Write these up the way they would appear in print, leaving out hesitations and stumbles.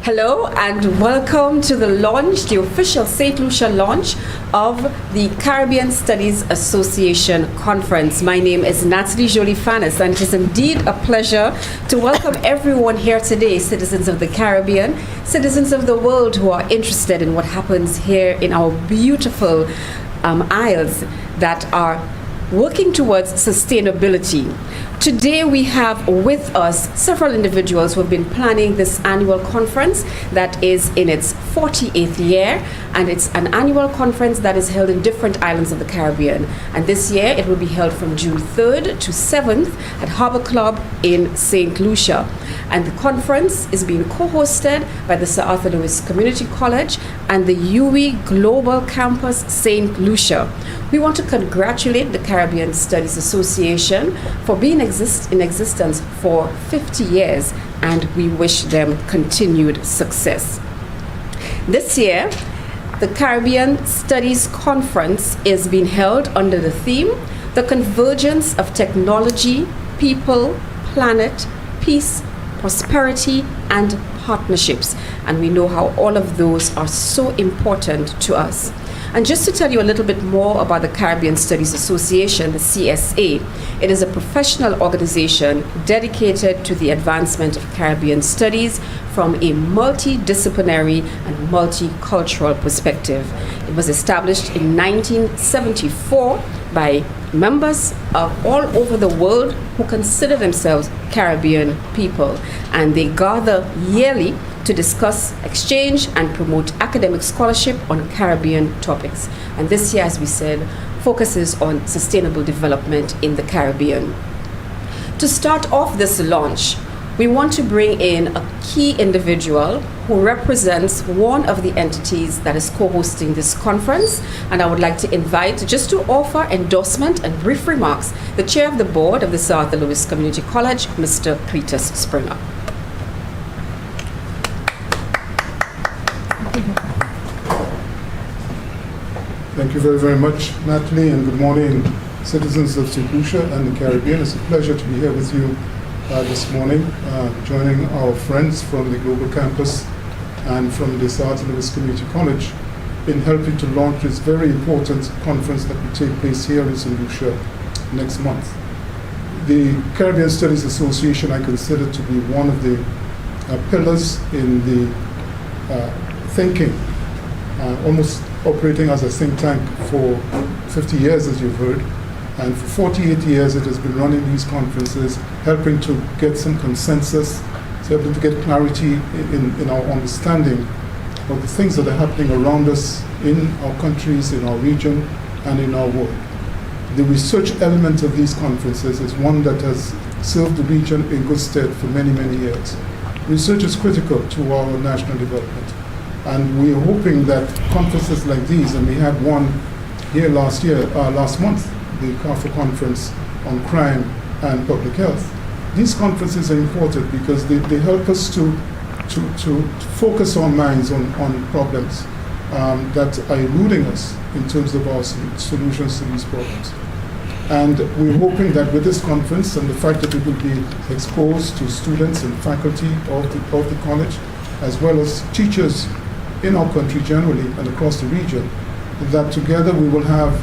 Hello and welcome to the launch, the official St. Lucia launch of the Caribbean Studies Association Conference. My name is Natalie Jolie-Fanis, and it is indeed a pleasure to welcome everyone here today, citizens of the Caribbean, citizens of the world who are interested in what happens here in our beautiful isles that are working towards sustainability. Today we have with us several individuals who have been planning this annual conference that is in its 48th year, and it's an annual conference that is held in different islands of the Caribbean. And this year it will be held from June 3rd to 7th at Harbour Club in St. Lucia. And the conference is being co-hosted by the Sir Arthur Lewis Community College and the UWI Global Campus St. Lucia. We want to congratulate the Caribbean Studies Association for being in existence for 50 years, and we wish them continued success. This year, the Caribbean Studies Conference is being held under the theme, The Convergence of Technology, People, Planet, Peace, Prosperity, and Partnerships. And we know how all of those are so important to us. And just to tell you a little bit more about the Caribbean Studies Association, the CSA, it is a professional organization dedicated to the advancement of Caribbean studies from a multidisciplinary and multicultural perspective. It was established in 1974 by members of all over the world who consider themselves Caribbean people, and they gather yearly to discuss, exchange, and promote academic scholarship on Caribbean topics. And this year, as we said, focuses on sustainable development in the Caribbean. To start off this launch, we want to bring in a key individual who represents one of the entities that is co-hosting this conference. And I would like to invite, just to offer endorsement and brief remarks, the chair of the board of the Sir Arthur Lewis Community College, Mr. Cletus Springer. Thank you very, very much, Natalie, and good morning, citizens of St. Lucia and the Caribbean. It's a pleasure to be here with you this morning, joining our friends from the Global Campus and from the Sir Arthur Lewis Community College in helping to launch this very important conference that will take place here in St. Lucia next month. The Caribbean Studies Association I consider to be one of the pillars in the thinking, almost operating as a think tank for 50 years, as you've heard, and for 48 years it has been running these conferences, helping to get some consensus, helping to get clarity in our understanding of the things that are happening around us in our countries, in our region, and in our world. The research element of these conferences is one that has served the region in good stead for many, many years. Research is critical to our national development. And we are hoping that conferences like these, and we had one here last month, the CAFA conference on crime and public health. These conferences are important because they help us to focus our minds on problems that are eluding us in terms of our solutions to these problems. And we're hoping that with this conference and the fact that it will be exposed to students and faculty of the college, as well as teachers in our country generally and across the region, that together we will have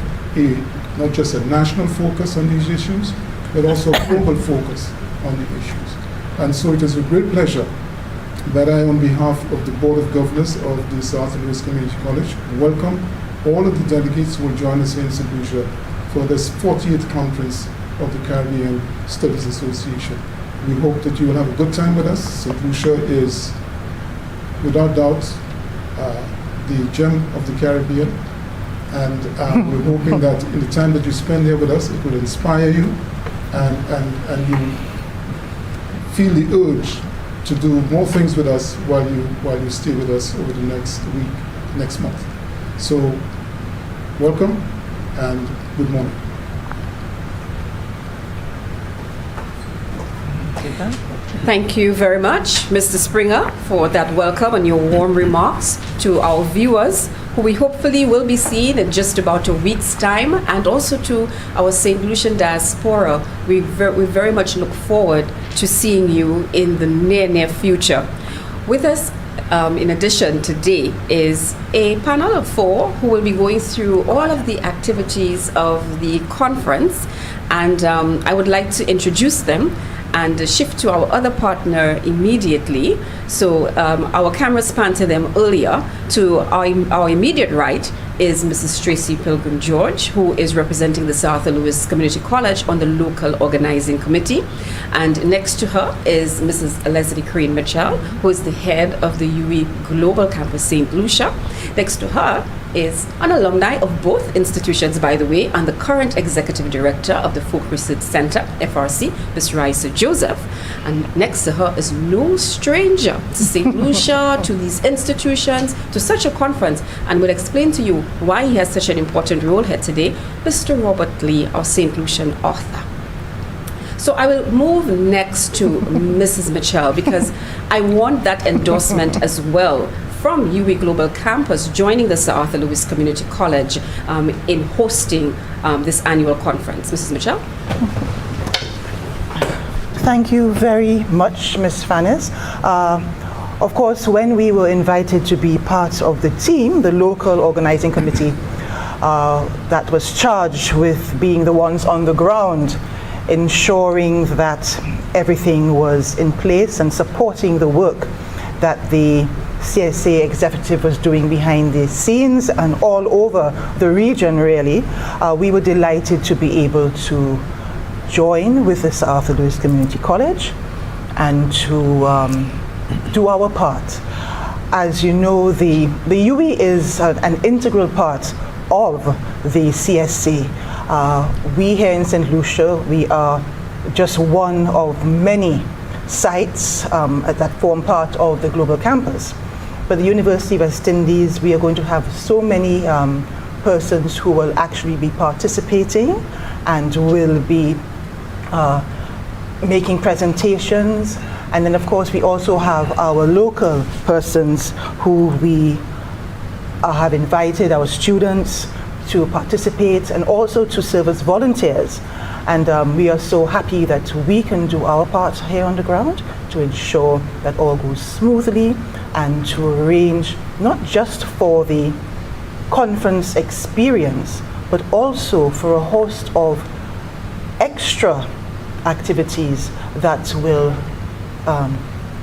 not just a national focus on these issues, but also a global focus on the issues. And so it is a great pleasure that I, on behalf of the Board of Governors of the Sir Arthur Lewis Community College, welcome all of the delegates who will join us here in St. Lucia for this 40th conference of the Caribbean Studies Association. We hope that you will have a good time with us. St. Lucia is, without doubt, the gem of the Caribbean, and we're hoping that in the time that you spend here with us, it will inspire you, and you will feel the urge to do more things with us while you stay with us over the next week, next month. So, welcome and good morning. Thank you very much, Mr. Springer, for that welcome and your warm remarks to our viewers, who we hopefully will be seeing in just about a week's time, and also to our St. Lucian diaspora. We very much look forward to seeing you in the near future. With us in addition today is a panel of 4 who will be going through all of the activities of the conference, and I would like to introduce them and shift to our other partner immediately. So our camera span to them earlier. To our immediate right is Mrs. Tracy Pilgrim George, who is representing the South Louis Community College on the local organizing committee. And next to her is Mrs. Leslie Crane Mitchell, who is the head of the UE Global Campus St. Lucia. Next to her is an alumni of both institutions, by the way, and the current executive director of the Folk Research Center, FRC, Ms. Raisa Joseph. And next to her is no stranger to St. Lucia, to these institutions, to such a conference, and will explain to you why he has such an important role here today, Mr. Robert Lee, our St. Lucian author. So I will move next to Mrs. Mitchell, because I want that endorsement as well from UE Global Campus joining the Sir Arthur Lewis Community College in hosting this annual conference. Mrs. Mitchell? Thank you very much, Ms. Fannis. Of course, when we were invited to be part of the team, the local organizing committee that was charged with being the ones on the ground, ensuring that everything was in place and supporting the work that the CSA executive was doing behind the scenes and all over the region, really, we were delighted to be able to join with the Sir Arthur Lewis Community College and to do our part. As you know, the UE is an integral part of the CSA. We here in St. Lucia, we are just one of many sites that form part of the global campus. But the University of West Indies, we are going to have so many persons who will actually be participating and will be making presentations. And then of course we also have our local persons who we have invited, our students, to participate and also to serve as volunteers. And we are so happy that we can do our part here on the ground to ensure that all goes smoothly and to arrange not just for the conference experience, but also for a host of extra activities that will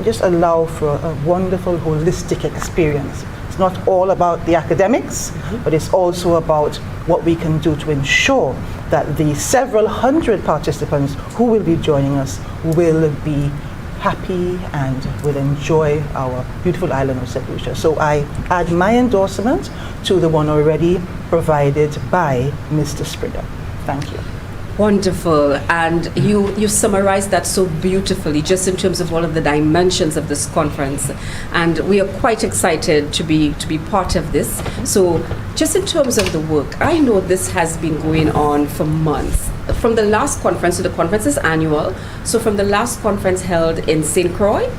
just allow for a wonderful holistic experience. It's not all about the academics, but it's also about what we can do to ensure that the several hundred participants who will be joining us will be happy and will enjoy our beautiful island of St. Lucia. So I add my endorsement to the one already provided by Mr. Springer. Thank you. Wonderful, and you summarized that so beautifully, just in terms of all of the dimensions of this conference, and we are quite excited to be part of this. So, just in terms of the work, I know this has been going on for months. From the last conference, so the conference is annual. So, from the last conference held in St. Croix,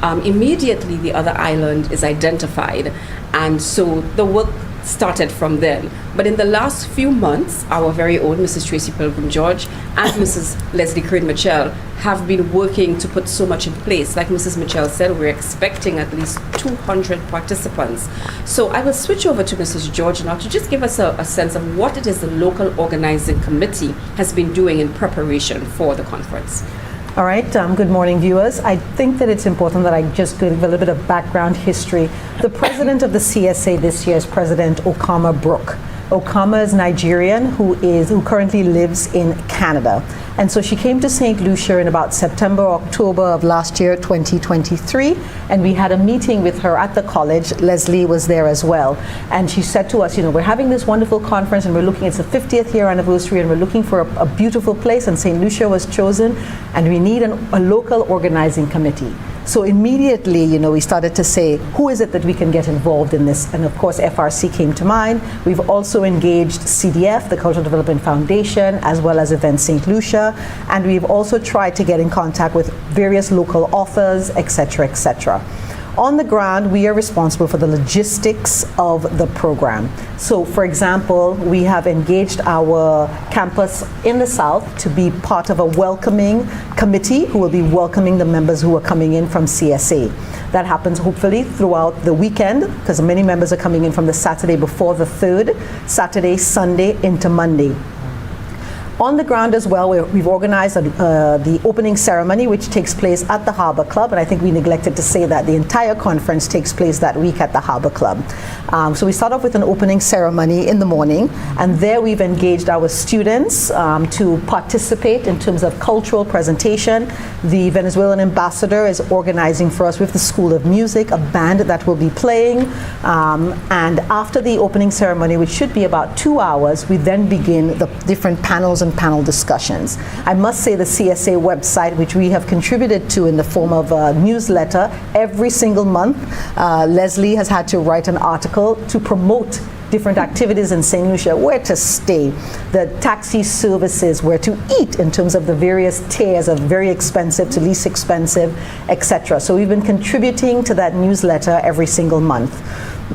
immediately the other island is identified, and so the work started from then. But in the last few months, our very own Mrs. Tracy Pilgrim George and Mrs. Leslie Crane Mitchell have been working to put so much in place. Like Mrs. Mitchell said, we're expecting at least 200 participants. So I will switch over to Mrs. George now to just give us a sense of what it is the local organizing committee has been doing in preparation for the conference. All right, good morning, viewers. I think that it's important that I just give a little bit of background history. The president of the CSA this year is President Okama Brooke. Okama is Nigerian who currently lives in Canada. And so she came to St. Lucia in about September, October of last year, 2023, and we had a meeting with her at the college. Leslie was there as well. And she said to us, we're having this wonderful conference and it's the 50th year anniversary and we're looking for a beautiful place, and St. Lucia was chosen, and we need a local organizing committee. So immediately, we started to say, who is it that we can get involved in this? And of course, FRC came to mind. We've also engaged CDF, the Cultural Development Foundation, as well as Event St. Lucia. And we've also tried to get in contact with various local authors, etc., etc. On the ground, we are responsible for the logistics of the program. So, for example, we have engaged our campus in the South to be part of a welcoming committee who will be welcoming the members who are coming in from CSA. That happens hopefully throughout the weekend, because many members are coming in from the Saturday before the 3rd, Saturday, Sunday into Monday. On the ground as well, we've organized the opening ceremony, which takes place at the Harbour Club, and I think we neglected to say that the entire conference takes place that week at the Harbour Club. So we start off with an opening ceremony in the morning, and there we've engaged our students to participate in terms of cultural presentation. The Venezuelan ambassador is organizing for us with the School of Music a band that will be playing, and after the opening ceremony, which should be about 2 hours, we then begin the different panels and panel discussions. I must say the CSA website, which we have contributed to in the form of a newsletter every single month, Leslie has had to write an article to promote different activities in St. Lucia, where to stay, the taxi services, where to eat in terms of the various tiers of very expensive to least expensive, etc. So we've been contributing to that newsletter every single month.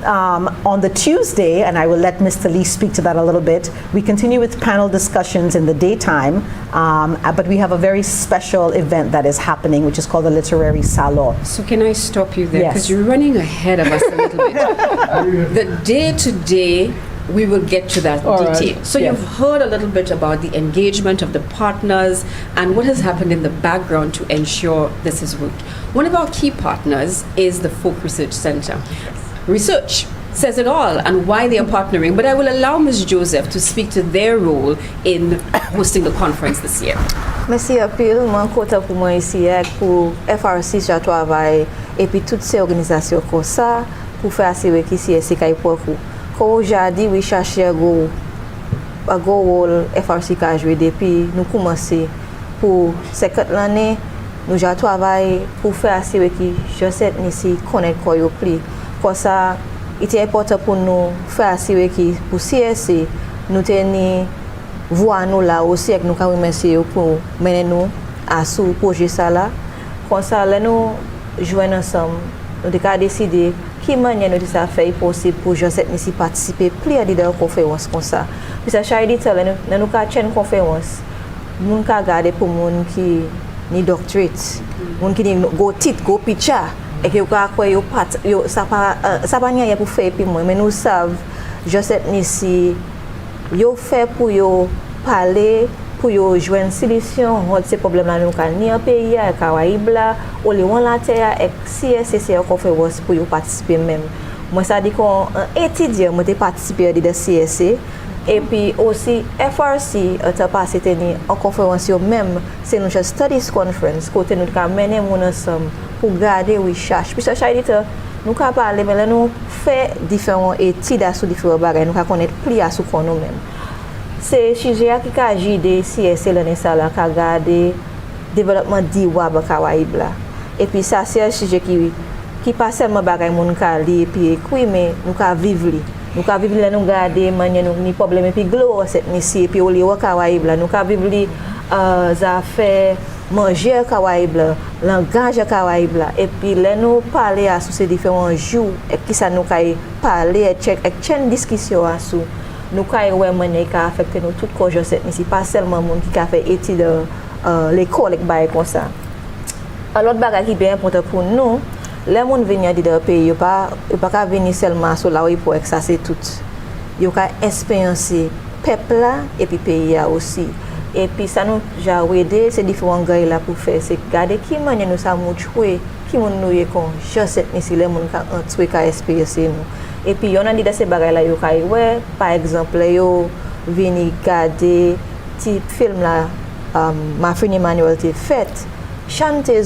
On the Tuesday, and I will let Mr. Lee speak to that a little bit, we continue with panel discussions in the daytime, but we have a very special event that is happening, which is called the Literary Salon. So can I stop you there? Yes. Because you're running ahead of us a little bit. The day-to-day, we will get to that detail. Right. So Yes. you've heard a little bit about the engagement of the partners and what has happened in the background to ensure this has worked. One of our key partners is the Folk Research Center. Research says it all and why they are partnering, but I will allow Ms. Joseph to speak to their role in hosting the conference this year. Merci apil, moi content pour moi ici pour FRC je travaille et puis toutes ces organisations comme ça pour faire assurer que CSA kay pour vous. Comme j'ai dit, we cherche un gros rôle FRC a joué depuis nous commencer pour cette l'année nous avons travaillé pour faire assurer que je sais ici connaître quoi yo plus. Pour ça, il est important pour nous faire assurer que pour CSA, nous tenons voir nous là aussi et nous avons remercié pour mener nous à ce projet ça là. Comme ça, là nous joignons ensemble, nous avons décidé qui manière nous ça faire possible pour je sais ici participer plus à des conférences comme ça. Puis ça chaque éditeur là nous avons une conférence, nous avons garder pour monde qui ni doctorate, monde qui ni go titre, go picture. Et que ça pas rien pour faire puis moi mais nous savons je sais ici yo fait pour yo parler pour yo joindre solution de ces problèmes là nous ni en pays à Caraïbes là ou les la terre et CSA conférence pour yo participer même moi ça dit qu'on étudiant moi participer de CSA et puis aussi FRC a passé tenir en conférence même c'est une studies conference côté nous ca mener mon ensemble pour garder recherche puis ça éditeur nous ca parler mais là nous fait différents études sur différents bagages nous ca connaître plus à ce qu'on nous même c'est sujet qui ca agir de CSA l'année ça là ca garder développement d'Iwab Caraïbes là et puis ça c'est un sujet qui pas seulement bagages mon ca li puis écrit mais nous ca vivre nous ca vivre là nous garder manière nous ni problème et puis gloire cette ici et puis au lieu Caraïbes là nous ca vivre ça fait manger Caraïbes là langage Caraïbes là et puis là nous parler à sur ces différents jours et qui ça nous ca parler et chaîne discussion à sur nous ca ouais manière qui affecter nous toute cause cette ici pas seulement monde qui a fait étude l'école bail comme ça alors bagage qui bien important pour nous les gens venir de pays yo pas venir seulement sur là pour ça c'est tout yo ka expériencer peuple là et puis pays là aussi et puis ça nous j'ai aider ces différents gars là pour faire c'est garder qui manière nous ça mouchouer qui mon nous est comme je sais ici les gens ka entrer ka expériencer nous et puis on a dit de ces bagages là yo ka ouais par exemple yo venir garder type film là ma fin Emmanuel t'est fait chanter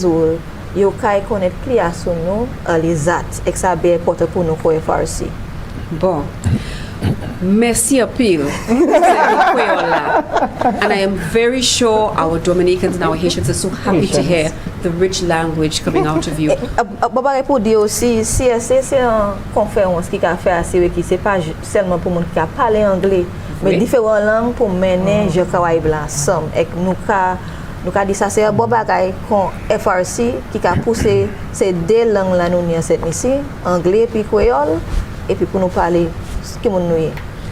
yo kay connaître plus à son nom les actes et ça bien important pour nous pour FRC. Bon. Merci appeal. And I am very sure our Dominicans and our Haitians are so happy to hear the rich language coming out of you. Baba pour dire aussi CSA c'est une conférence qui a fait assez qui c'est pas seulement pour monde qui a parlé anglais mais différentes langues pour mener je Caraïbes ensemble et nous Nou ka di sa se bon bagay kon FRC ki ka pousse se de lang la nou ni set nisi, anglais puis créole, et puis pour nous parler ki moun nou ye.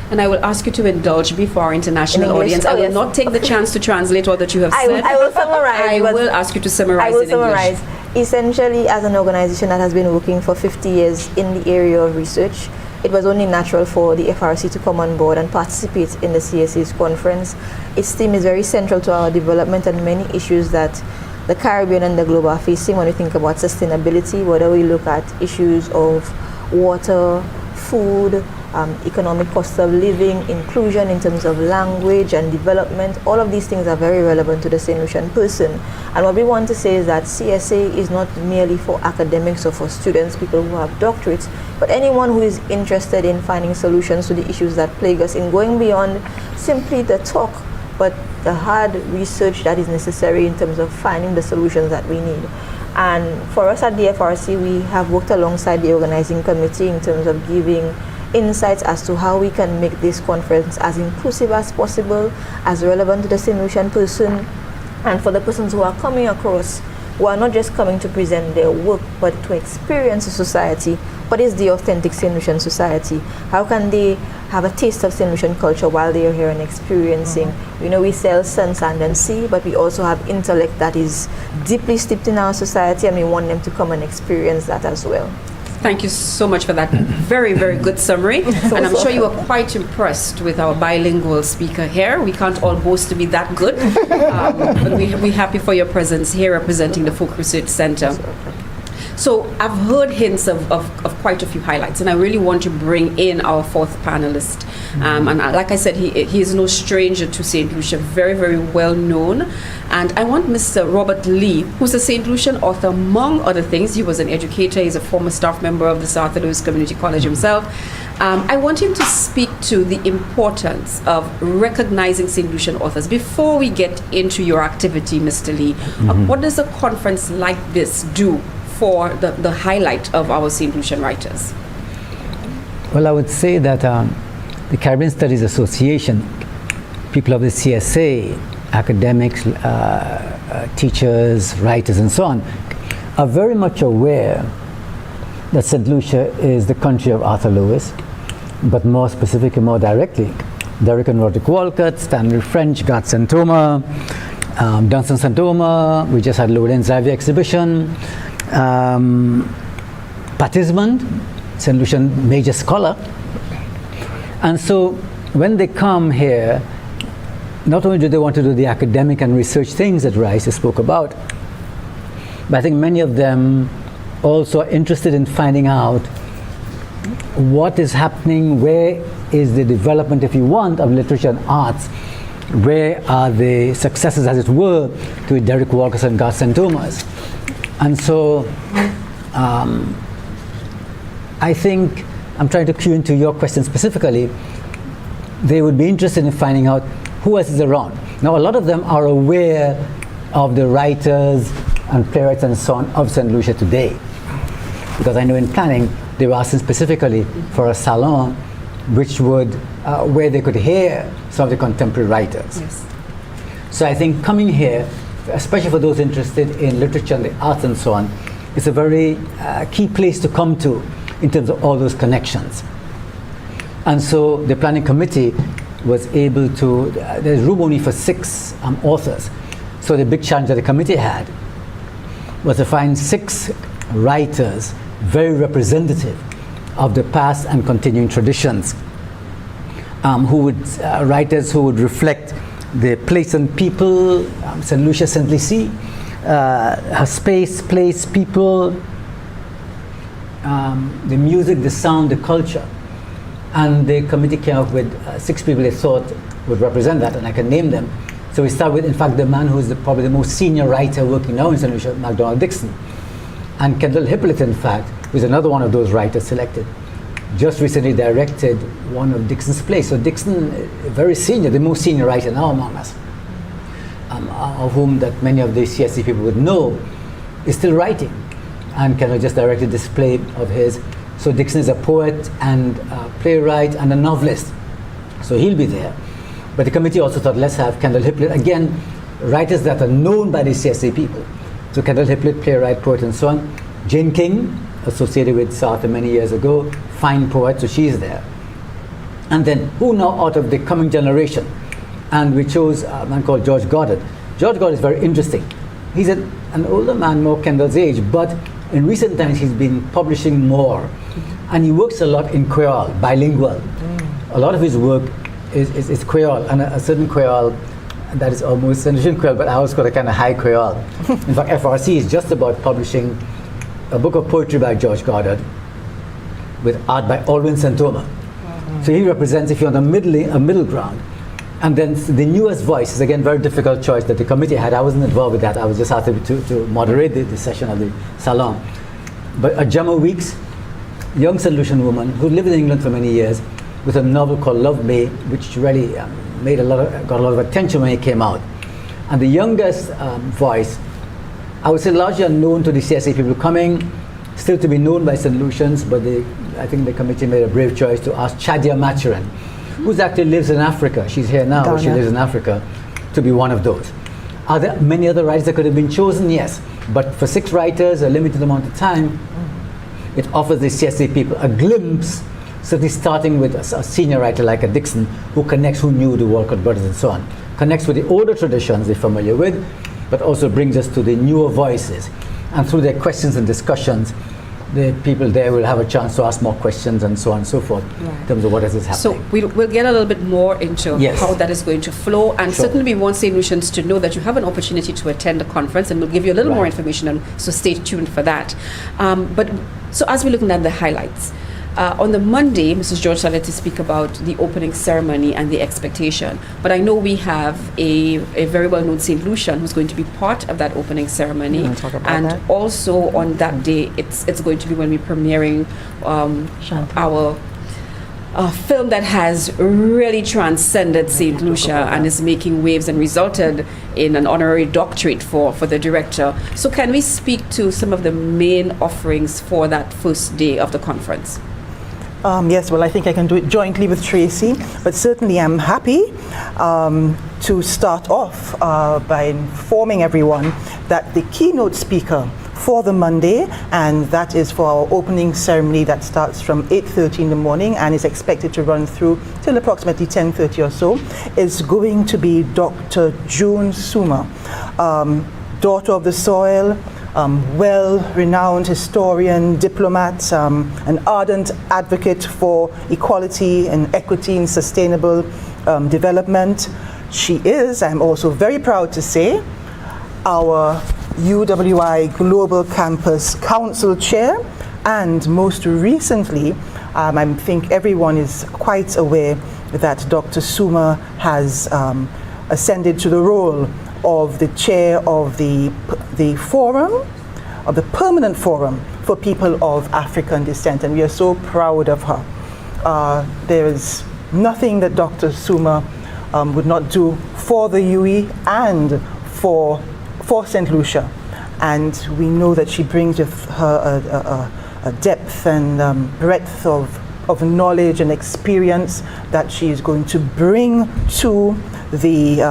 And I will ask you to indulge me for our international In English? audience. Oh, I will yes. not take the chance to translate all that you have said. I will summarize. I will ask you to summarize I will in English. summarize. Essentially, as an organization that has been working for 50 years in the area of research, it was only natural for the FRC to come on board and participate in the CSA's conference. Its theme is very central to our development and many issues that the Caribbean and the globe are facing when we think about sustainability, whether we look at issues of water, food, economic cost of living, inclusion in terms of language and development. All of these things are very relevant to the St. Lucian person. And what we want to say is that CSA is not merely for academics or for students, people who have doctorates, but anyone who is interested in finding solutions to the issues that plague us, in going beyond simply the talk, but the hard research that is necessary in terms of finding the solutions that we need. And for us at the FRC, we have worked alongside the organizing committee in terms of giving insights as to how we can make this conference as inclusive as possible, as relevant to the St. Lucian person, and for the persons who are coming across, who are not just coming to present their work, but to experience the society. What is the authentic St. Lucian society? How can they have a taste of St. Lucian culture while they are here and experiencing? You know, we sell sun, sand, and sea, but we also have intellect that is deeply steeped in our society, and we want them to come and experience that as well. Thank you so much for that very, very good summary. And I'm sure you were quite impressed with our bilingual speaker here. We can't all boast to be that good, but we're happy for your presence here representing the Folk Research Center. So I've heard hints of quite a few highlights, and I really want to bring in our fourth panelist. And like I said, he is no stranger to St. Lucia, very, very well known. And I want Mr. Robert Lee, who's a St. Lucian author, among other things. He was an educator. He's a former staff member of the South Louis Community College himself. I want him to speak to the importance of recognizing St. Lucian authors. Before we get into your activity, Mr. Lee, what does a conference like this do for the highlight of our St. Lucian writers? Well, I would say that the Caribbean Studies Association, people of the CSA, academics, teachers, writers, and so on, are very much aware that St. Lucia is the country of Arthur Lewis, but more specifically, more directly, Derrick and Roderick Walcott, Stanley French, Garth St. Thomas, Dunstan St. Thomas. We just had Lowland Xavier exhibition. Pat Ismond, St. Lucian major scholar. And so when they come here, not only do they want to do the academic and research things that Rice spoke about, but I think many of them also are interested in finding out what is happening, where is the development, if you want, of literature and arts, where are the successes, as it were, to Derrick Walcott and Garth St. Thomas. And so I think, I'm trying to cue into your question specifically, they would be interested in finding out who else is around. Now, a lot of them are aware of the writers and playwrights and so on of St. Lucia today, because I know in planning they were asking specifically for a salon which would, where they could hear some of the contemporary writers. Yes. So I think coming here, especially for those interested in literature and the arts and so on, is a very key place to come to in terms of all those connections. And so the planning committee was able to, there's room only for 6 authors. So the big challenge that the committee had was to find 6 writers very representative of the past and continuing traditions, writers who would reflect the place and people, St. Lucia, St. Lucie, her space, place, people, the music, the sound, the culture. And the committee came up with 6 people they thought would represent that, and I can name them. So we start with, in fact, the man who is probably the most senior writer working now in St. Lucia, MacDonald Dixon. And Kendall Hippolyte, in fact, who is another one of those writers selected, just recently directed one of Dixon's plays. So Dixon, very senior, the most senior writer now among us, of whom that many of the CSC people would know, is still writing. And Kendall just directed this play of his. So Dixon is a poet and a playwright and a novelist. So he'll be there. But the committee also thought, let's have Kendall Hippolyte, again, writers that are known by the CSA people. So Kendall Hiplett, playwright, poet, and so on. Jane King, associated with Sartre many years ago, fine poet, so she's there. And then who now out of the coming generation? And we chose a man called George Goddard. George Goddard is very interesting. He's an older man, more Kendall's age, but in recent times he's been publishing more. And he works a lot in Creole, bilingual. A lot of his work is Creole, and a certain Creole that is almost Indonesian Creole, but I always got a kind of high Creole. In fact, FRC is just about publishing a book of poetry by George Goddard with art by Alwyn Santoma. So he represents, if you're on a middle ground. And then the newest voice is, again, very difficult choice that the committee had. I wasn't involved with that. I was just asked to moderate the session at the salon. But Ajama Weeks, young St. Lucian woman who lived in England for many years, with a novel called Love May, which really got a lot of attention when it came out. And the youngest voice, I would say largely unknown to the CSA people coming, still to be known by St. Lucians, but I think the committee made a brave choice to ask Chadia Maturin, who actually lives in Africa. She's here now, but she lives in Africa, to be one of those. Are there many other writers that could have been chosen? Yes. But for 6 writers, a limited amount of time, it offers the CSA people a glimpse, certainly starting with a senior writer like a Dixon, who knew the Walcott brothers and so on, connects with the older traditions they're familiar with, but also brings us to the newer voices. And through their questions and discussions, the people there will have a chance to ask more questions and so on and so forth, in terms of what is happening. So we'll get a little bit more into how that is going to flow, and certainly we want St. Lucians to know that you have an opportunity to attend the conference, and we'll give you a little more information, and so stay tuned for that. But so as we're looking at the highlights, on the Monday, Mrs. George started to speak about the opening ceremony and the expectation. But I know we have a very well-known St. Lucian who's going to be part of that opening ceremony. And that? Also on that day, it's going to be when we're premiering our film that has really transcended St. Lucia and is making waves and resulted in an honorary doctorate for the director. So can we speak to some of the main offerings for that first day of the conference? Yes, well, I think I can do it jointly with Tracy, but certainly I'm happy to start off by informing everyone that the keynote speaker for the Monday, and that is for our opening ceremony that starts from 8:30 in the morning and is expected to run through till approximately 10:30 or so, is going to be Dr. June Suma, daughter of the soil, well-renowned historian, diplomat, an ardent advocate for equality and equity and sustainable development. She is, I'm also very proud to say, our UWI Global Campus Council Chair, and most recently, I think everyone is quite aware that Dr. Suma has ascended to the role of the chair of the forum, of the permanent forum for people of African descent, and we are so proud of her. There is nothing that Dr. Suma would not do for the UE and for St. Lucia, and we know that she brings with her a depth and breadth of knowledge and experience that she is going to bring to the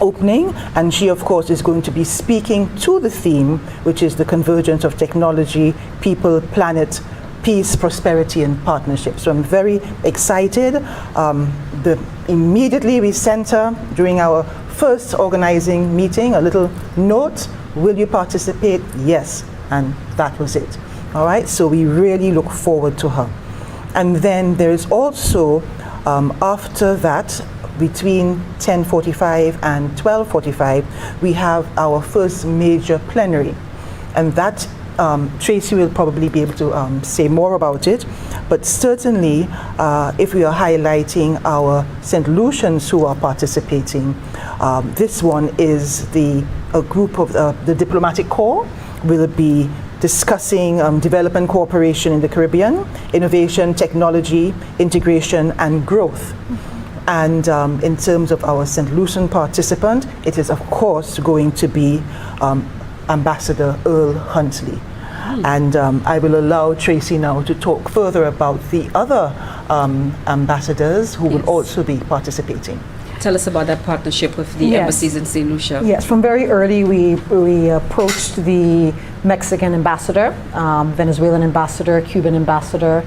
opening, and she of course is going to be speaking to the theme, which is the convergence of technology, people, planet, peace, prosperity, and partnership. So I'm very excited. Immediately we sent her, during our first organizing meeting, a little note: will you participate? Yes. And that was it. All right, so we really look forward to her. And then there is also, after that, between 10:45 and 12:45, we have our first major plenary. And that, Tracy will probably be able to say more about it, but certainly if we are highlighting our St. Lucians who are participating, this one is a group of the Diplomatic Corps. Will be discussing development cooperation in the Caribbean, innovation, technology, integration, and growth. And in terms of our St. Lucian participant, it is of course going to be Ambassador Earl Huntley. And I will allow Tracy now to talk further about the other ambassadors who will also be participating. Tell us about that partnership with the Yes. embassies in St. Lucia. Yes, from very early, we approached the Mexican ambassador, Venezuelan ambassador, Cuban ambassador.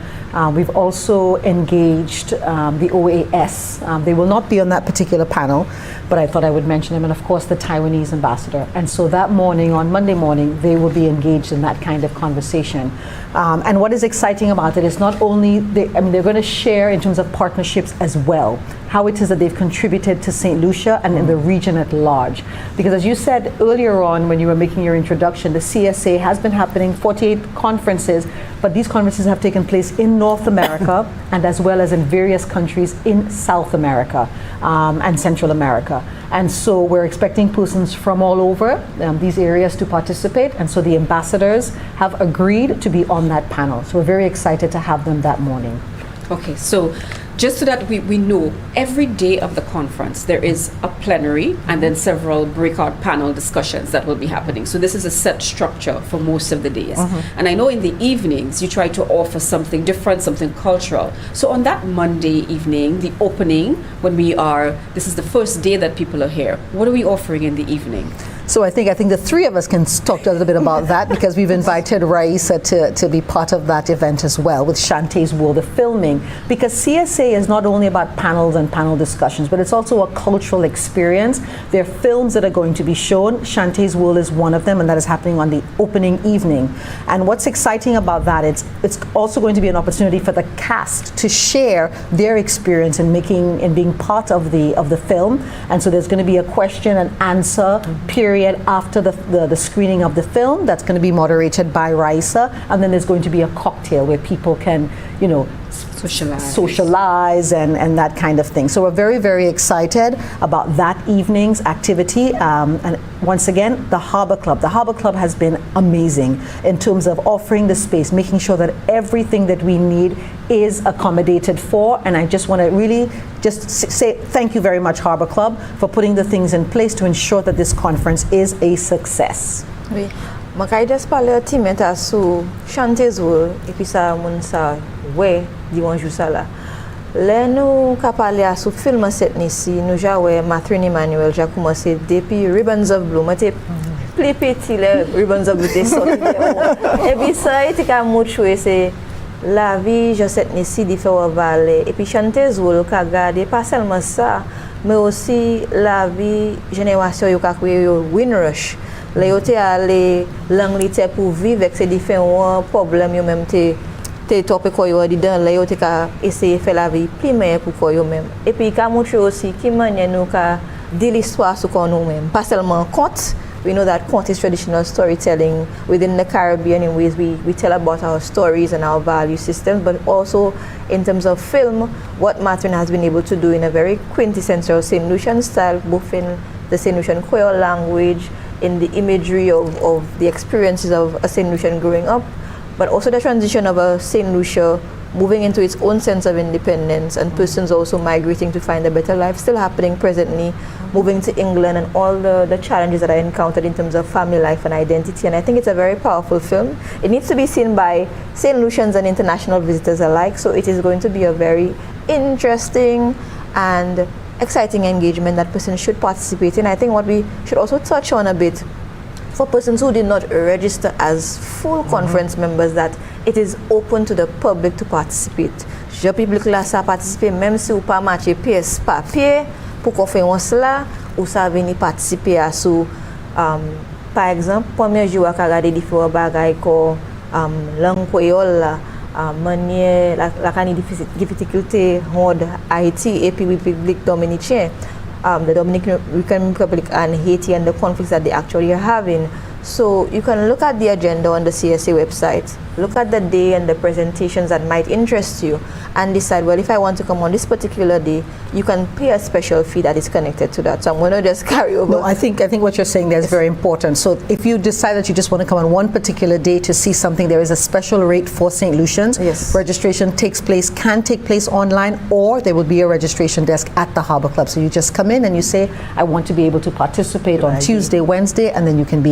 We've also engaged the OAS. They will not be on that particular panel, but I thought I would mention them, and of course the Taiwanese ambassador. And so that morning, on Monday morning, they will be engaged in that kind of conversation. And what is exciting about it is not only, they're going to share in terms of partnerships as well, how it is that they've contributed to St. Lucia and in the region at large. Because as you said earlier on when you were making your introduction, the CSA has been happening, 48 conferences, but these conferences have taken place in North America and as well as in various countries in South America and Central America. And so we're expecting persons from all over these areas to participate, and so the ambassadors have agreed to be on that panel. So we're very excited to have them that morning. Okay, so just so that we know, every day of the conference there is a plenary and then several breakout panel discussions that will be happening. So this is a set structure for most of the days. And I know in the evenings you try to offer something different, something cultural. So on that Monday evening, the opening, this is the first day that people are here, what are we offering in the evening? So I think the three of us can talk a little bit about that, because we've invited Raisa to be part of that event as well with Shantae's World, the filming. Because CSA is not only about panels and panel discussions, but it's also a cultural experience. There are films that are going to be shown. Shantae's World is one of them, and that is happening on the opening evening. And what's exciting about that, it's also going to be an opportunity for the cast to share their experience in being part of the film. And so there's going to be a question and answer period after the screening of the film that's going to be moderated by Raisa, and then there's going to be a cocktail where people can, socialize and that kind of thing. So we're very, very excited about that evening's activity. And once again, the Harbor Club. The Harbor Club has been amazing in terms of offering the space, making sure that everything that we need is accommodated for. And I just want to really just say thank you very much, Harbor Club, for putting the things in place to ensure that this conference is a success. Oui. Maka just parler timeta sou Shantae's World et puis ça moun sa ouais dimanche ça là. Là nous ka parler sou film cette ici nous ja ouais Mathurin Emmanuel ja commencé depuis Ribbons of Blue mate plus petit les Ribbons of Blue sorti et puis ça était ka mouchoué c'est la vie je cette ici différent valer et puis Shantae's World ka garder pas seulement ça mais aussi la vie génération yo ka créé Windrush. Là yo te aller l'Angleterre pour vivre avec ces différents problèmes yo même te topé quoi yo dedans là yo te ka essayer faire la vie plus meilleure pour quoi yo même et puis ka montrer aussi qui manière nous ka dire l'histoire sur quoi nous même pas seulement conte. We know that conte is traditional storytelling within the Caribbean in ways we tell about our stories and our value systems, but also in terms of film, what Mathurin has been able to do in a very quintessential St. Lucian style, both in the St. Lucian Creole language, in the imagery of the experiences of a St. Lucian growing up, but also the transition of a St. Lucia moving into its own sense of independence and persons also migrating to find a better life still happening presently, moving to England and all the challenges that I encountered in terms of family life and identity. And I think it's a very powerful film. It needs to be seen by St. Lucians and international visitors alike, so it is going to be a very interesting and exciting engagement that persons should participate in. I think what we should also touch on a bit for persons who did not register as full conference members, that it is open to the public to participate. Je public là ça participer même si ou pas matcher pièce papier pour conférence là ou ça venir participer à sous par exemple premier jour à regarder différents bagages comme langue créole là manière la difficulté horde Haïti et puis République Dominicaine, the Dominican Republic and Haiti and the conflicts that they actually are having. So you can look at the agenda on the CSA website, look at the day and the presentations that might interest you, and decide, well, if I want to come on this particular day, you can pay a special fee that is connected to that. So I'm going to just carry over. No, I think what you're saying there is very important. So if you decide that you just want to come on one particular day to see something, there is a special rate for St. Lucians. Yes. Registration can take place online, or there will be a registration desk at the Harbor Club. So you just come in and you say, I want to be able to participate on Tuesday, Wednesday, and then you can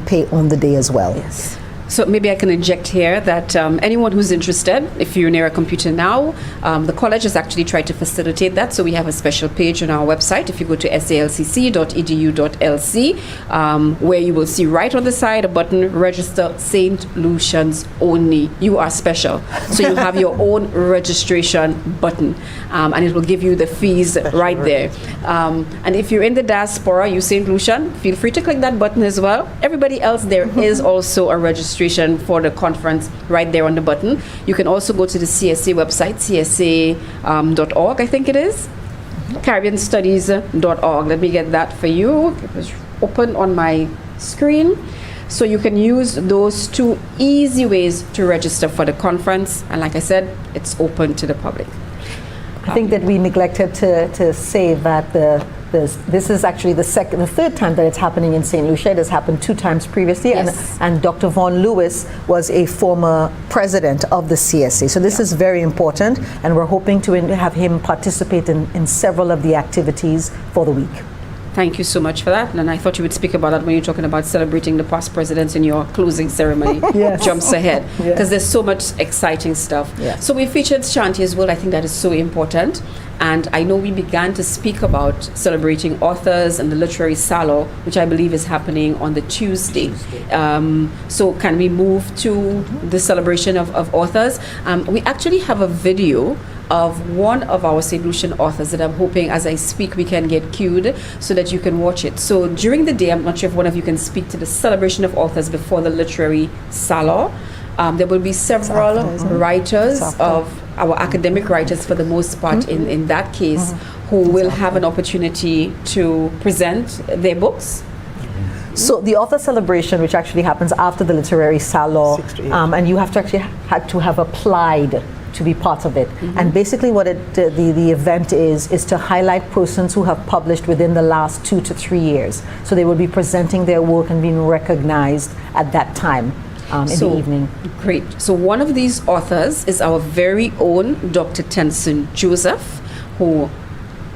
pay on the day as well. Yes. So maybe I can inject here that anyone who's interested, if you're near a computer now, the college has actually tried to facilitate that. So we have a special page on our website. If you go to salcc.edu.lc, where you will see right on the side a button, register St. Lucians only. You are special. So you have your own registration button, and it will give you the fees right there. And if you're in the diaspora, you St. Lucian, feel free to click that button as well. Everybody else, there is also a registration for the conference right there on the button. You can also go to the CSA website, CSA.org, I think it is. Caribbeanstudies.org. Let me get that for you. It was open on my screen. So you can use those two easy ways to register for the conference. And like I said, it's open to the public. I think that we neglected to say that this is actually the third time that it's happening in St. Lucia. It has happened 2 times previously, yes. and Dr. Vaughan Lewis was a former president of the CSA. So this is very important, and we're hoping to have him participate in several of the activities for the week. Thank you so much for that. And I thought you would speak about that when you're talking about celebrating the past presidents in your closing ceremony. Yes. Jumps ahead. Because Yes. there's so much exciting stuff. Yes. So we featured Shanti as well. I think that is so important. And I know we began to speak about celebrating authors and the literary salon, which I believe is happening on the Tuesday. So can we move to the celebration of authors? We actually have a video of one of our St. Lucian authors that I'm hoping as I speak we can get queued so that you can watch it. So during the day, I'm not sure if one of you can speak to the celebration of authors before the literary salon. There will be several writers of our academic writers for the most part in that case who will have an opportunity to present their books. So the author celebration, which actually happens after the literary salon, 6 to 8. and you have to actually have applied to be part of it. And basically what the event is to highlight persons who have published within the last 2 to 3 years. So they will be presenting their work and being recognized at that time in the evening. Great. So one of these authors is our very own Dr. Tennyson Joseph, who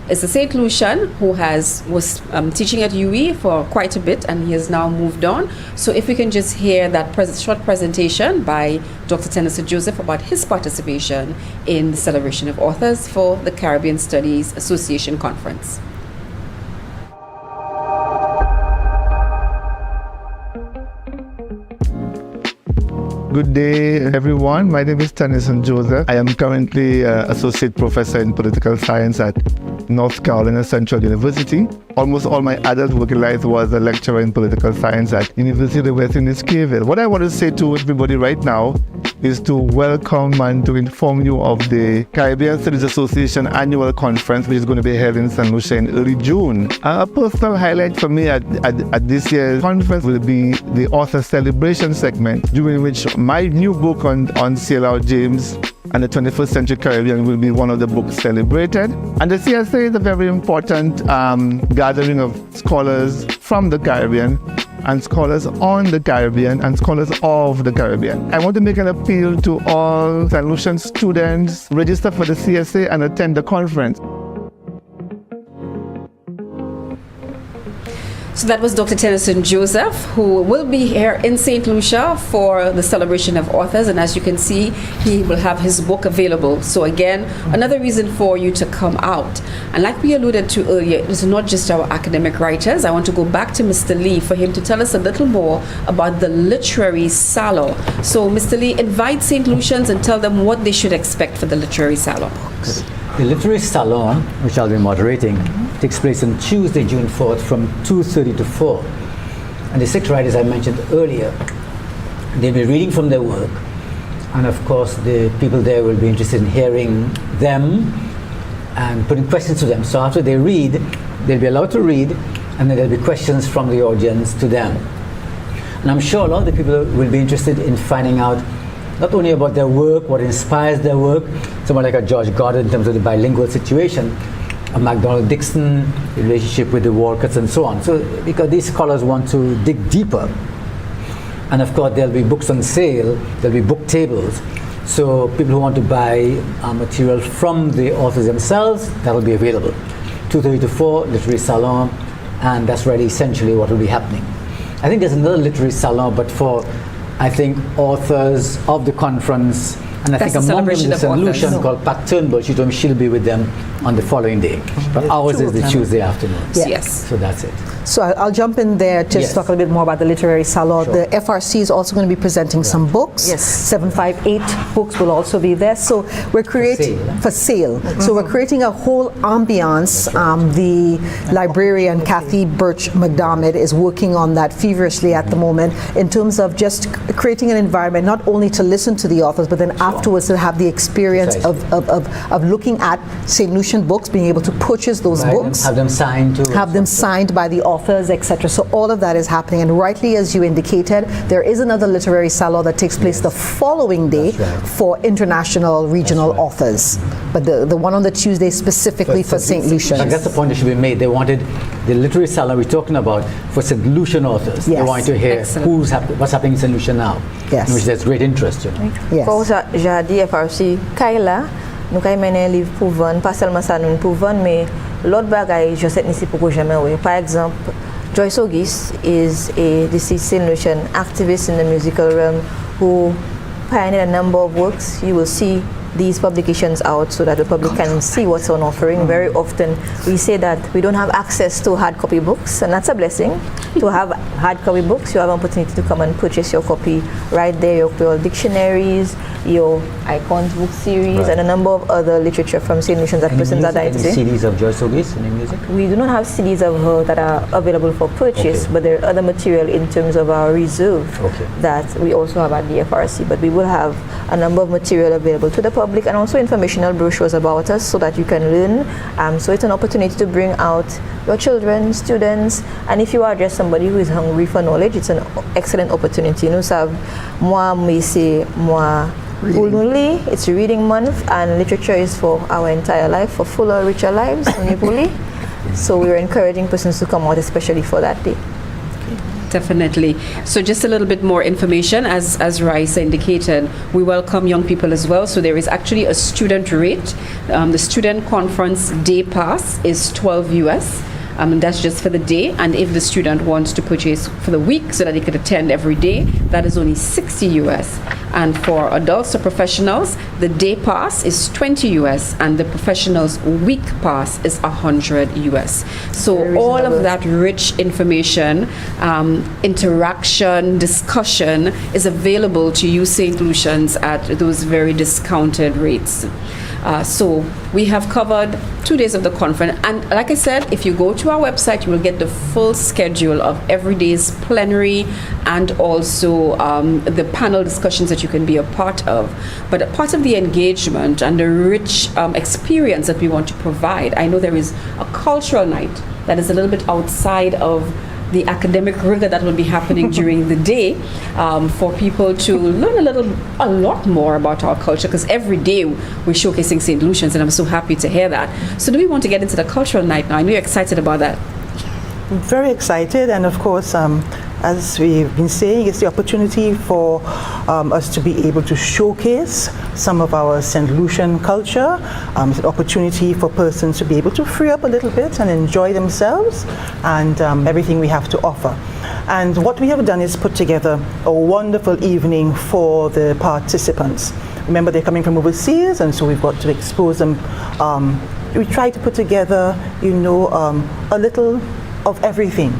is a St. Lucian who was teaching at UE for quite a bit, and he has now moved on. So if we can just hear that short presentation by Dr. Tennyson Joseph about his participation in the celebration of authors for the Caribbean Studies Association Conference. Good day, everyone. My name is Tennyson Joseph. I am currently Associate Professor in Political Science at North Carolina Central University. Almost all my adult working life was a lecturer in Political Science at University of West Indies, Cayville. What I want to say to everybody right now is to welcome and to inform you of the Caribbean Studies Association Annual Conference, which is going to be held in St. Lucia in early June. A personal highlight for me at this year's conference will be the author celebration segment, during which my new book on C.L.R. James and the 21st Century Caribbean will be one of the books celebrated. And the CSA is a very important gathering of scholars from the Caribbean and scholars on the Caribbean and scholars of the Caribbean. I want to make an appeal to all St. Lucian students, register for the CSA and attend the conference. So that was Dr. Tennyson Joseph, who will be here in St. Lucia for the celebration of authors. And as you can see, he will have his book available. So again, another reason for you to come out. And like we alluded to earlier, it's not just our academic writers. I want to go back to Mr. Lee for him to tell us a little more about the literary salon. So Mr. Lee, invite St. Lucians and tell them what they should expect for the literary salon. The literary salon, which I'll be moderating, takes place on Tuesday, June 4th from 2:30 to 4. And the 6 writers I mentioned earlier, they'll be reading from their work. And of course, the people there will be interested in hearing them and putting questions to them. So after they read, they'll be allowed to read, and then there'll be questions from the audience to them. And I'm sure a lot of the people will be interested in finding out not only about their work, what inspires their work, someone like a George Goddard in terms of the bilingual situation, a MacDonald Dixon, the relationship with the Walcotts and so on. So because these scholars want to dig deeper. And of course there'll be books on sale, there'll be book tables. So people who want to buy material from the authors themselves, that'll be available. 2:30 to 4, literary salon, and that's really essentially what will be happening. I think there's another literary salon, but for I think, authors of the conference. And I That's think the among them is celebration a of St. authors. Lucian called Pat Turnbull. She told me she'll be with them on the following day. But ours is the Tuesday afternoon. Yeah. Yes. So that's it. So I'll jump in there to Yes. talk a little bit more about the literary salon. Sure. The FRC is also going to be presenting some books. Yes. 758 books will also be there. So we're creating for sale. So we're creating a whole ambiance. The librarian Kathy Birch McDermott is working on that feverishly at the moment in terms of just creating an environment not only to listen to the authors, but then afterwards to have the experience of looking at St. Lucian books, being able to purchase those books. Have them signed too. Have them signed by the authors, etc. So all of that is happening, and rightly as you indicated, there is another literary salon that takes place the following day for international regional authors. But the one on the Tuesday specifically for St. Lucian. I guess the point that should be made. They wanted the literary salon we're talking about for St. Lucian authors. They Yes. wanted to hear Excellent. what's happening in St. Lucian now. Yes. In which there's great interest, you know. Yes. Comme j'ai dit FRC, Kaila, nous avons mené un livre pour vendre, pas seulement ça nous pour vendre, mais l'autre bagaille, je sais ici pour que jamais oui. Par exemple, Joyce August is a deceased St. Lucian activist in the musical realm who pioneered a number of works. You will see these publications out so that the public can see what's on offering. Very often we say that we don't have access to hard copy books, and that's a blessing. To have hard copy books, you have an opportunity to come and purchase your copy right there, your dictionaries, your icons book series, and a number of other literature from St. Lucians that persons are dying to Any say. CDs of Joyce August, any music? We do not have CDs of her that are available for purchase, Okay. but there are other material in terms of our reserve Okay. that we also have at the FRC. But we will have a number of material available to the public and also informational brochures about us so that you can learn. So it's an opportunity to bring out your children, students, and if you are just somebody who is hungry for knowledge, it's an excellent opportunity. You know, so moi, it's reading month, and literature is for our entire life, for fuller, richer lives. So we're encouraging persons to come out, especially for that day. Definitely. So just a little bit more information, as Raisa indicated, we welcome young people as well. So there is actually a student rate. The student conference day pass is $12 US. And that's just for the day. And if the student wants to purchase for the week so that they could attend every day, that is only $60 US. And for adults or professionals, the day pass is $20 US, and the professionals week pass is $100 US. So all of that rich information, interaction, discussion is available to you St. Lucians at those very discounted rates. So we have covered 2 days of the conference, and like I said, if you go to our website, you will get the full schedule of every day's plenary and also the panel discussions that you can be a part of. But a part of the engagement and the rich experience that we want to provide, I know there is a cultural night that is a little bit outside of the academic rigor that will be happening during the day, for people to learn a lot more about our culture, because every day we're showcasing St. Lucians, and I'm so happy to hear that. So do we want to get into the cultural night now? I know you're excited about that. Very excited, and of course, as we've been saying, it's the opportunity for us to be able to showcase some of our St. Lucian culture. It's an opportunity for persons to be able to free up a little bit and enjoy themselves and everything we have to offer. And what we have done is put together a wonderful evening for the participants. Remember, they're coming from overseas, and so we've got to expose them. We try to put together, a little of everything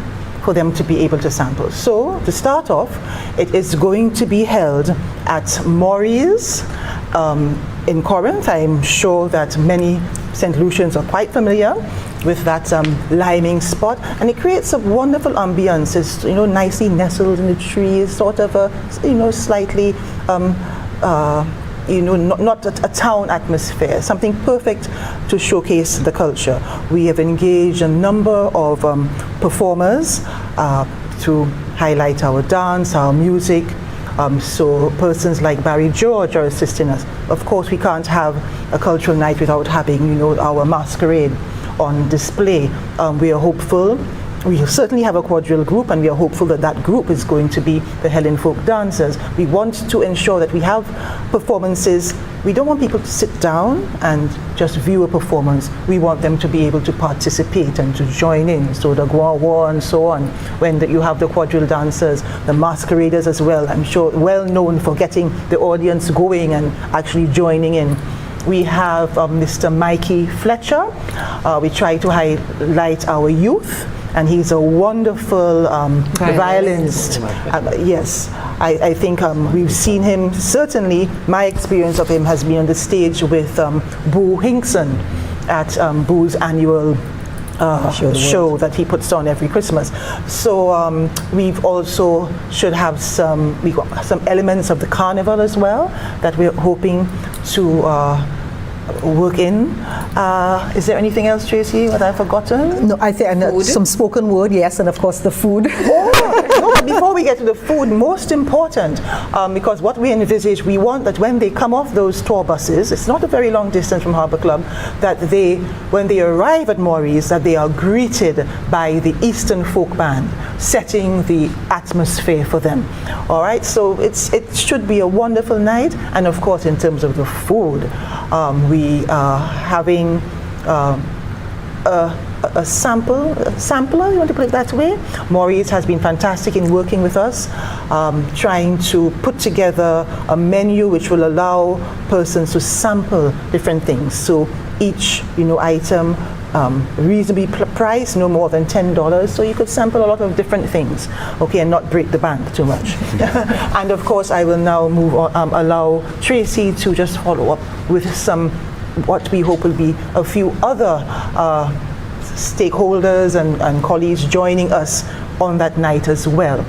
for them to be able to sample. So to start off, it is going to be held at Maury's in Corinth. I'm sure that many St. Lucians are quite familiar with that liming spot, and it creates a wonderful ambience. It's nicely nestled in the trees, sort of a slightly not a town atmosphere, something perfect to showcase the culture. We have engaged a number of performers to highlight our dance, our music. So persons like Barry George are assisting us. Of course, we can't have a cultural night without having, our masquerade on display. We are hopeful we certainly have a quadrille group, and we are hopeful that that group is going to be the Helen folk dancers. We want to ensure that we have performances. We don't want people to sit down and just view a performance. We want them to be able to participate and to join in. So the guawa and so on. When you have the quadrille dancers, the masqueraders as well, I'm sure well known for getting the audience going and actually joining in. We have Mr. Mikey Fletcher. We try to highlight our youth, and he's a wonderful violinist. Yes, I think we've seen him, certainly my experience of him has been on the stage with Boo Hinkson at Boo's annual show that he puts on every Christmas. So we've also should have some elements of the carnival as well that we're hoping to work in. Is there anything else, Tracy, that I've forgotten? No, I think some spoken word, yes, and of course the food. No, but before we get to the food, most important, because what we envisage, we want that when they come off those tour buses, it's not a very long distance from Harbour Club, that when they arrive at Maurice, that they are greeted by the Eastern Folk Band, setting the atmosphere for them. All right, so it should be a wonderful night, and of course, in terms of the food, we are having a sampler, you want to put it that way. Maurice has been fantastic in working with us, trying to put together a menu which will allow persons to sample different things. So each item reasonably priced, no more than $10, so you could sample a lot of different things, okay, and not break the bank too much. And of course, I will now move on, allow Tracy to just follow up with what we hope will be a few other stakeholders and colleagues joining us on that night as well.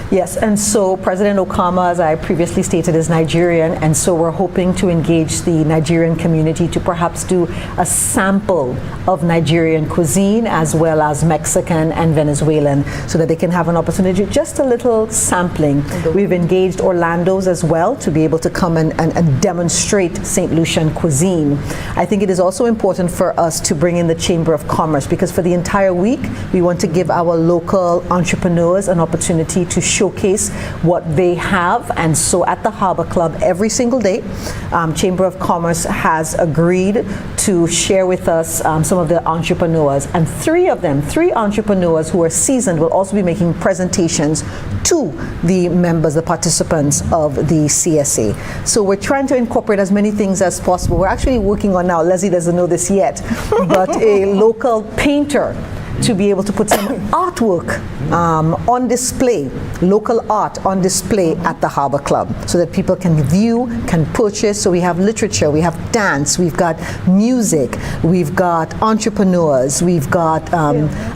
Yes, and so President Okama, as I previously stated, is Nigerian, and so we're hoping to engage the Nigerian community to perhaps do a sample of Nigerian cuisine as well as Mexican and Venezuelan, so that they can have an opportunity, just a little sampling. We've engaged Orlando's as well to be able to come and demonstrate St. Lucian cuisine. I think it is also important for us to bring in the Chamber of Commerce, because for the entire week, we want to give our local entrepreneurs an opportunity to showcase what they have. And so at the Harbour Club every single day, Chamber of Commerce has agreed to share with us some of the entrepreneurs, and three entrepreneurs who are seasoned will also be making presentations to the members, the participants of the CSA. So we're trying to incorporate as many things as possible. We're actually working on now, Leslie doesn't know this yet, but a local painter to be able to put some artwork on display, local art on display at the Harbour Club, so that people can view, can purchase. So we have literature, we have dance, we've got music, we've got entrepreneurs, we've got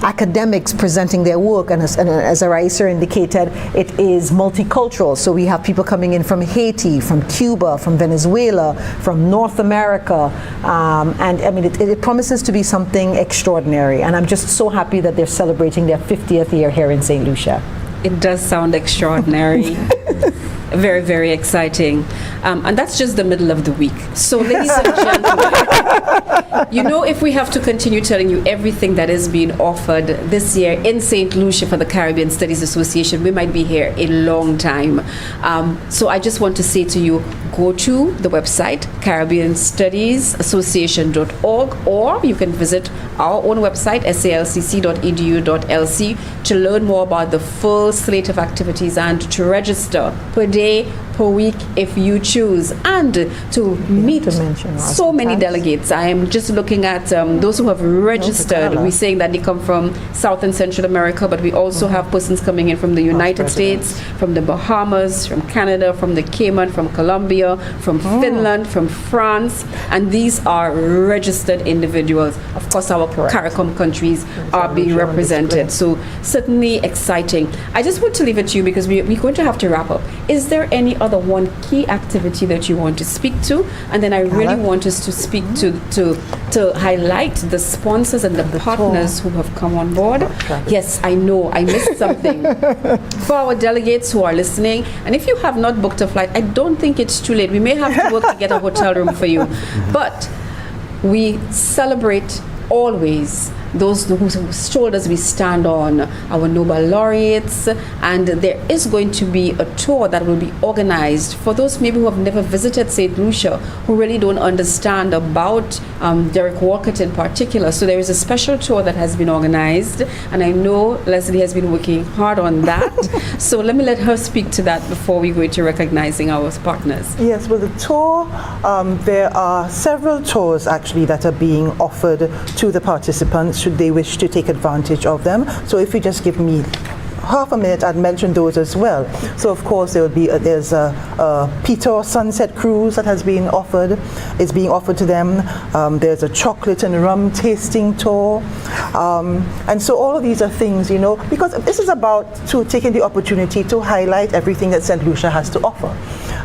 academics presenting their work, and as Araisa indicated, it is multicultural. So we have people coming in from Haiti, from Cuba, from Venezuela, from North America, and I mean, it promises to be something extraordinary, and I'm just so happy that they're celebrating their 50th year here in St. Lucia. It does sound extraordinary. Very, very exciting. And that's just the middle of the week. So, ladies and gentlemen, if we have to continue telling you everything that is being offered this year in St. Lucia for the Caribbean Studies Association, we might be here a long time. So I just want to say to you, go to the website, caribbeanstudiesassociation.org, or you can visit our own website, salcc.edu.lc, to learn more about the full slate of activities and to register per day, per week, if you choose, and to meet so many delegates. I am just looking at those who have registered. We're saying that they come from South and Central America, but we also have persons coming in from the United States, from the Bahamas, from Canada, from the Cayman, from Colombia, from Finland, from France, and these are registered individuals. Of course, our CARICOM countries are being represented, so certainly exciting. I just want to leave it to you because we're going to have to wrap up. Is there any other one key activity that you want to speak to? And then I really want us to speak to highlight the sponsors and the partners who have come on board. Yes, I know I missed something. For our delegates who are listening, and if you have not booked a flight, I don't think it's too late. We may have to work to get a hotel room for you, but we celebrate always those whose shoulders we stand on, our Nobel laureates, and there is going to be a tour that will be organized for those maybe who have never visited St. Lucia, who really don't understand about Derek Walcott in particular. So there is a special tour that has been organized, and I know Leslie has been working hard on that. So let me let her speak to that before we go into recognizing our partners. Yes, well, the tour, there are several tours actually that are being offered to the participants should they wish to take advantage of them. So if you just give me half a minute, I'd mention those as well. So of course there will be there's a Peter Sunset Cruise that has been offered. It's being offered to them. There's a chocolate and rum tasting tour, and so all of these are things, you know, because this is about taking the opportunity to highlight everything that St. Lucia has to offer.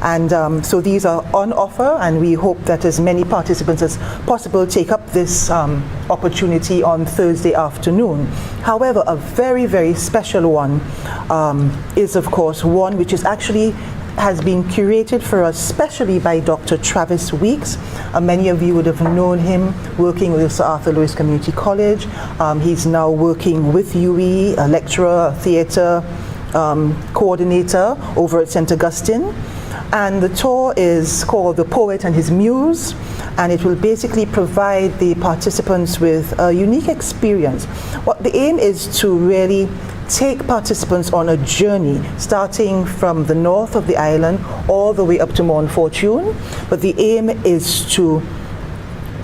And so these are on offer, and we hope that as many participants as possible take up this opportunity on Thursday afternoon. However, a very, very special one is, of course, one which is actually has been curated for us specially by Dr. Travis Weeks. Many of you would have known him working with Sir Arthur Lewis Community College. He's now working with UE, a lecturer, a theatre coordinator over at St. Augustine. And the tour is called The Poet and His Muse, and it will basically provide the participants with a unique experience. What the aim is to really take participants on a journey starting from the north of the island all the way up to Mount Fortune, but the aim is to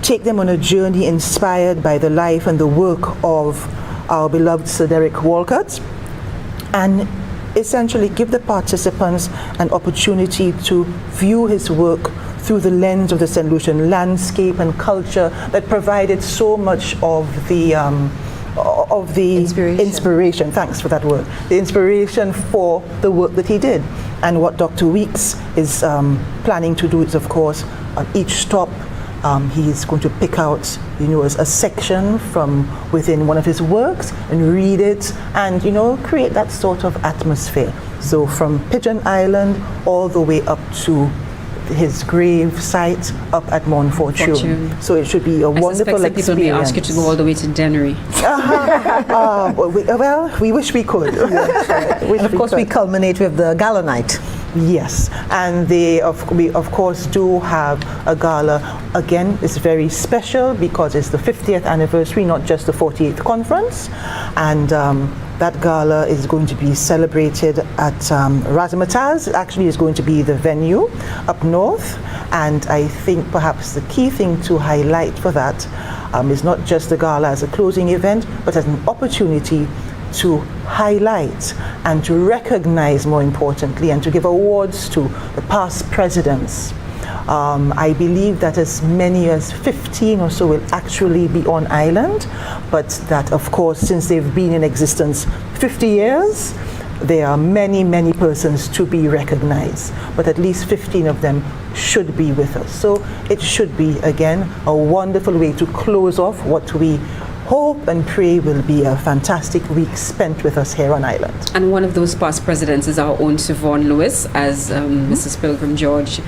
take them on a journey inspired by the life and the work of our beloved Sir Derek Walcott, and essentially give the participants an opportunity to view his work through the lens of the St. Lucian landscape and culture that provided so much of the inspiration. Thanks for that word. The inspiration for the work that he did. And what Dr. Weeks is planning to do is, of course, at each stop, he's going to pick out, you know, a section from within one of his works and read it and, you know, create that sort of atmosphere. So from Pigeon Island all the way up to his grave site up at Mount Fortune. So it should be a wonderful experience. People may ask you to go all the way to Dennery. Well, we wish we could. And of course, we culminate with the gala night. Yes, and we of course do have a gala. Again, it's very special because it's the 50th anniversary, not just the 48th conference, and that gala is going to be celebrated at Razzmatazz. Actually, is going to be the venue up north, and I think perhaps the key thing to highlight for that is not just the gala as a closing event, but as an opportunity to highlight and to recognize, more importantly, and to give awards to the past presidents. I believe that as many as 15 or so will actually be on island, but that, of course, since they've been in existence 50 years, there are many, many persons to be recognized, but at least 15 of them should be with us. So it should be, again, a wonderful way to close off what we hope and pray will be a fantastic week spent with us here on island. And one of those past presidents is our own Siobhan Lewis, as Mrs. Pilgrim George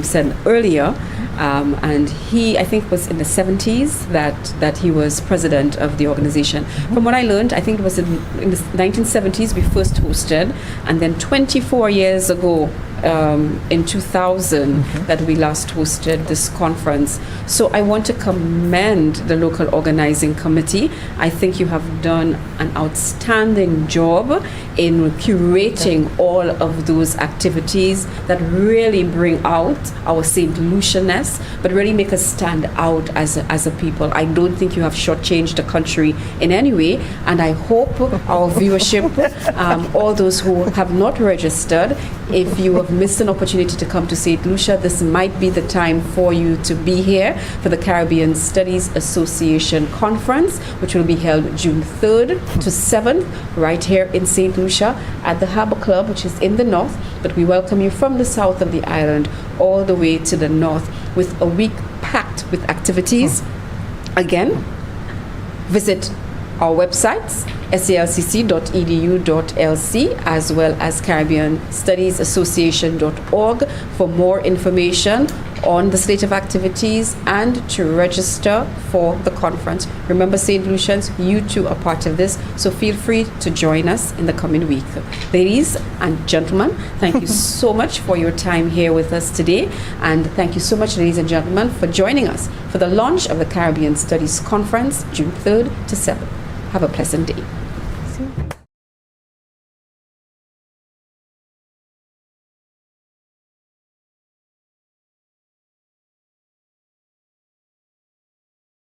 said earlier. And he, I think, was in the 70s that he was president of the organization. From what I learned, I think it was in the 1970s we first hosted, and then 24 years ago, in 2000, that we last hosted this conference. So I want to commend the local organizing committee. I think you have done an outstanding job in curating all of those activities that really bring out our St. Lucianness, but really make us stand out as a people. I don't think you have shortchanged the country in any way, and I hope our viewership, all those who have not registered, if you have missed an opportunity to come to St. Lucia, this might be the time for you to be here for the Caribbean Studies Association Conference, which will be held June 3rd to 7th, right here in St. Lucia at the Harbour Club, which is in the north, but we welcome you from the south of the island all the way to the north with a week packed with activities. Again, visit our websites, salcc.edu.lc, as well as caribbeanstudiesassociation.org for more information on the slate of activities and to register for the conference. Remember, St. Lucians, you too are part of this, so feel free to join us in the coming week. Ladies and gentlemen, thank you so much for your time here with us today, and thank you so much, ladies and gentlemen, for joining us for the launch of the Caribbean Studies Conference, June 3rd to 7th. Have a pleasant day.